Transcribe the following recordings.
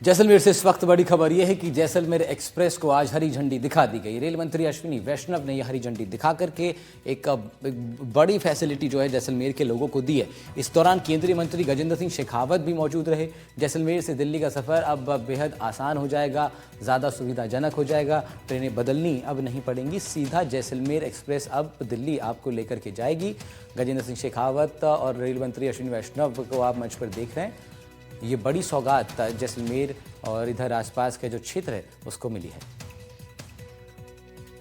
जैसलमेर से इस वक्त बड़ी खबर यह है कि जैसलमेर एक्सप्रेस को आज हरी झंडी दिखा दी गई। रेल मंत्री अश्विनी वैष्णव ने यह हरी झंडी दिखा करके एक बड़ी फैसिलिटी जो है जैसलमेर के लोगों को दी है। इस दौरान केंद्रीय मंत्री गजेंद्र सिंह शेखावत भी मौजूद रहे। जैसलमेर से दिल्ली का सफ़र अब बेहद आसान हो जाएगा, ज़्यादा सुविधाजनक हो जाएगा। ट्रेनें बदलनी अब नहीं पड़ेंगी, सीधा जैसलमेर एक्सप्रेस अब दिल्ली आपको लेकर के जाएगी। गजेंद्र सिंह शेखावत और रेल मंत्री अश्विनी वैष्णव को आप मंच पर देख रहे हैं। ये बड़ी सौगात जैसलमेर और इधर आसपास के जो क्षेत्र है उसको मिली है।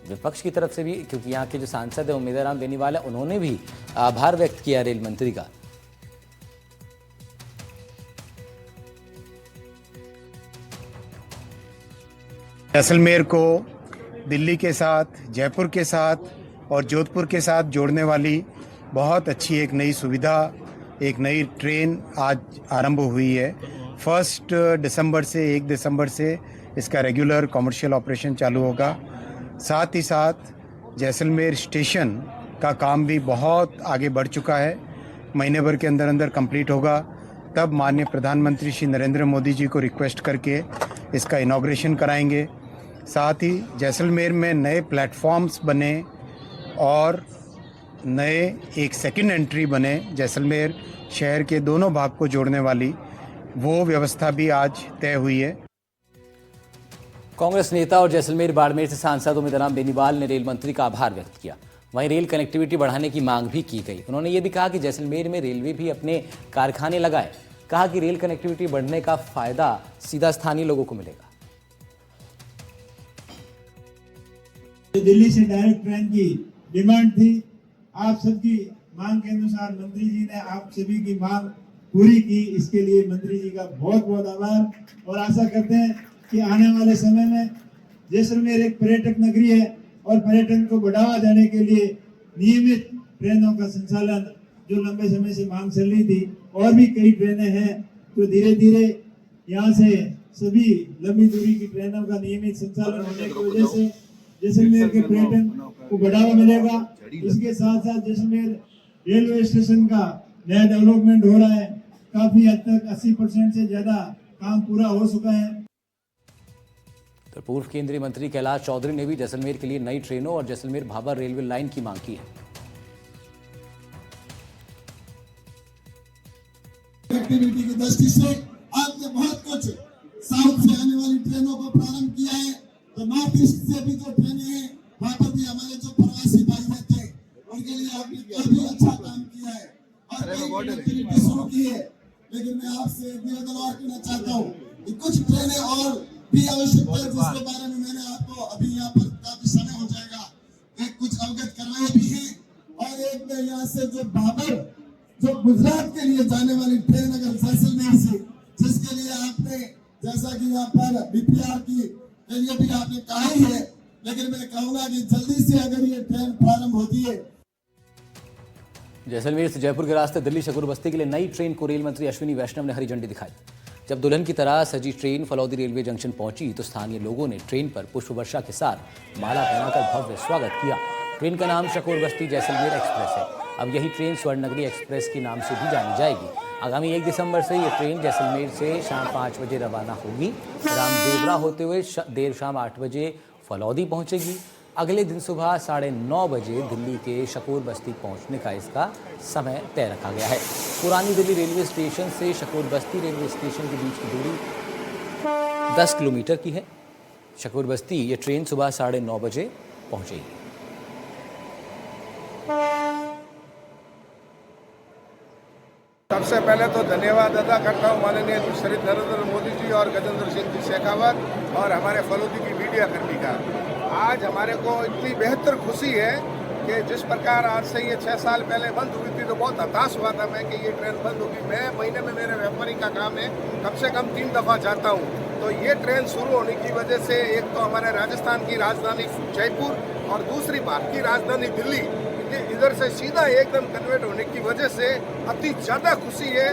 विपक्ष की तरफ से भी, क्योंकि यहाँ के जो सांसद है उम्मीदराम बेनीवाल है, उन्होंने भी आभार व्यक्त किया रेल मंत्री का। जैसलमेर को दिल्ली के साथ, जयपुर के साथ और जोधपुर के साथ जोड़ने वाली बहुत अच्छी एक नई सुविधा, एक नई ट्रेन आज आरंभ हुई है। 1 दिसंबर से 1 दिसंबर से इसका रेगुलर कमर्शियल ऑपरेशन चालू होगा। साथ ही साथ जैसलमेर स्टेशन का काम भी बहुत आगे बढ़ चुका है, महीने भर के अंदर अंदर कंप्लीट होगा। तब माननीय प्रधानमंत्री श्री नरेंद्र मोदी जी को रिक्वेस्ट करके इसका इनॉग्रेशन कराएंगे। साथ ही जैसलमेर में नए प्लेटफॉर्म्स बने और नए एक सेकंड एंट्री बने, जैसलमेर शहर के दोनों भाग को जोड़ने वाली, वो व्यवस्था भी आज तय हुई है। कांग्रेस नेता और जैसलमेर बाड़मेर से सांसद उम्मीदराम बेनीवाल ने रेल मंत्री का आभार व्यक्त किया। वहीं रेल कनेक्टिविटी बढ़ाने की मांग भी की गई। उन्होंने ये भी कहा कि जैसलमेर में रेलवे भी अपने कारखाने लगाए। कहा कि रेल कनेक्टिविटी बढ़ने का फायदा सीधा स्थानीय लोगों को मिलेगा। दिल्ली से डायरेक्ट ट्रेन की डिमांड थी, आप सबकी मांग के अनुसार मंत्री जी ने आप सभी की मांग पूरी की। इसके लिए मंत्री जी का बहुत बहुत आभार और आशा करते हैं कि आने वाले समय में जैसलमेर एक पर्यटक नगरी है और पर्यटन को बढ़ावा देने के लिए नियमित ट्रेनों का संचालन जो लंबे समय से मांग चल रही थी, और भी कई ट्रेनें हैं तो धीरे धीरे यहाँ से सभी लंबी दूरी की ट्रेनों का नियमित संचालन होने की वजह से जैसलमेर के पर्यटन को बढ़ावा मिलेगा। इसके साथ साथ जैसलमेर रेलवे स्टेशन का नया डेवलपमेंट हो रहा है। काफी हद तक 80% से ज्यादा काम पूरा हो चुका है। तो पूर्व केंद्रीय मंत्री कैलाश चौधरी ने भी जैसलमेर के लिए नई ट्रेनों और जैसलमेर भाबर रेलवे लाइन की मांग की है। कनेक्टिविटी की दृष्टि से आपने बहुत कुछ साउथ से आने वाली ट्रेनों को प्रारंभ किया है, तो नॉर्थ ईस्ट से भी जो ट्रेनें हैं वहाँ पर भी हमारे जो प्रवासी भाई थे उनके लिए आपने काफी अच्छा काम किया है और कनेक्टिविटी शुरू की है। लेकिन मैं आपसे निवेदन और करना चाहता हूँ कि कुछ ट्रेनें और भी आवश्यक है, जिसके बारे में मैंने आपको अभी यहाँ पर काफी समय हो जाएगा एक कुछ अवगत करवाए भी है। और एक में यहाँ से जो भाबर जो गुजरात के लिए जाने वाली ट्रेन अगर जैसलमेर से, जिसके लिए आपने जैसा कि यहाँ पर बीपीआर की के लिए भी आपने कहा ही है, लेकिन मैं कहूँगा कि जल्दी से अगर ये ट्रेन प्रारंभ होती है। जैसलमेर से जयपुर के रास्ते दिल्ली शकूर बस्ती के लिए नई ट्रेन को रेल मंत्री अश्विनी वैष्णव ने हरी झंडी दिखाई। जब दुल्हन की तरह सजी ट्रेन फलौदी रेलवे जंक्शन पहुंची तो स्थानीय लोगों ने ट्रेन पर पुष्प वर्षा के साथ माला पहनाकर भव्य स्वागत किया। ट्रेन का नाम शकूर बस्ती जैसलमेर एक्सप्रेस है। अब यही ट्रेन स्वर्णनगरी एक्सप्रेस के नाम से भी जानी जाएगी। आगामी 1 दिसंबर से ये ट्रेन जैसलमेर से शाम 5 बजे रवाना होगी। रामदेवरा होते हुए देर शाम 8 बजे फलौदी पहुंचेगी। अगले दिन सुबह 9:30 बजे दिल्ली के शकूर बस्ती पहुंचने का इसका समय तय रखा गया है। पुरानी दिल्ली रेलवे स्टेशन से शकूर बस्ती रेलवे स्टेशन के बीच की दूरी 10 किलोमीटर की है। शकूर बस्ती ये ट्रेन सुबह 9:30 बजे पहुंचेगी। सबसे पहले तो धन्यवाद अदा करता हूँ माननीय श्री नरेंद्र मोदी जी और गजेंद्र सिंह जी शेखावत और हमारे फलौदी की मीडिया कर्मी का। आज हमारे को इतनी बेहतर खुशी है कि जिस प्रकार आज से ये 6 साल पहले बंद हुई थी तो बहुत हताश हुआ था मैं कि ये ट्रेन बंद होगी। मैं महीने में मेरे व्यापारी का काम है, कम से कम 3 दफ़ा जाता हूँ। तो ये ट्रेन शुरू होने की वजह से एक तो हमारे राजस्थान की राजधानी जयपुर और दूसरी भारत की राजधानी दिल्ली, इधर से सीधा एकदम कन्वर्ट होने की वजह से अति ज़्यादा खुशी है।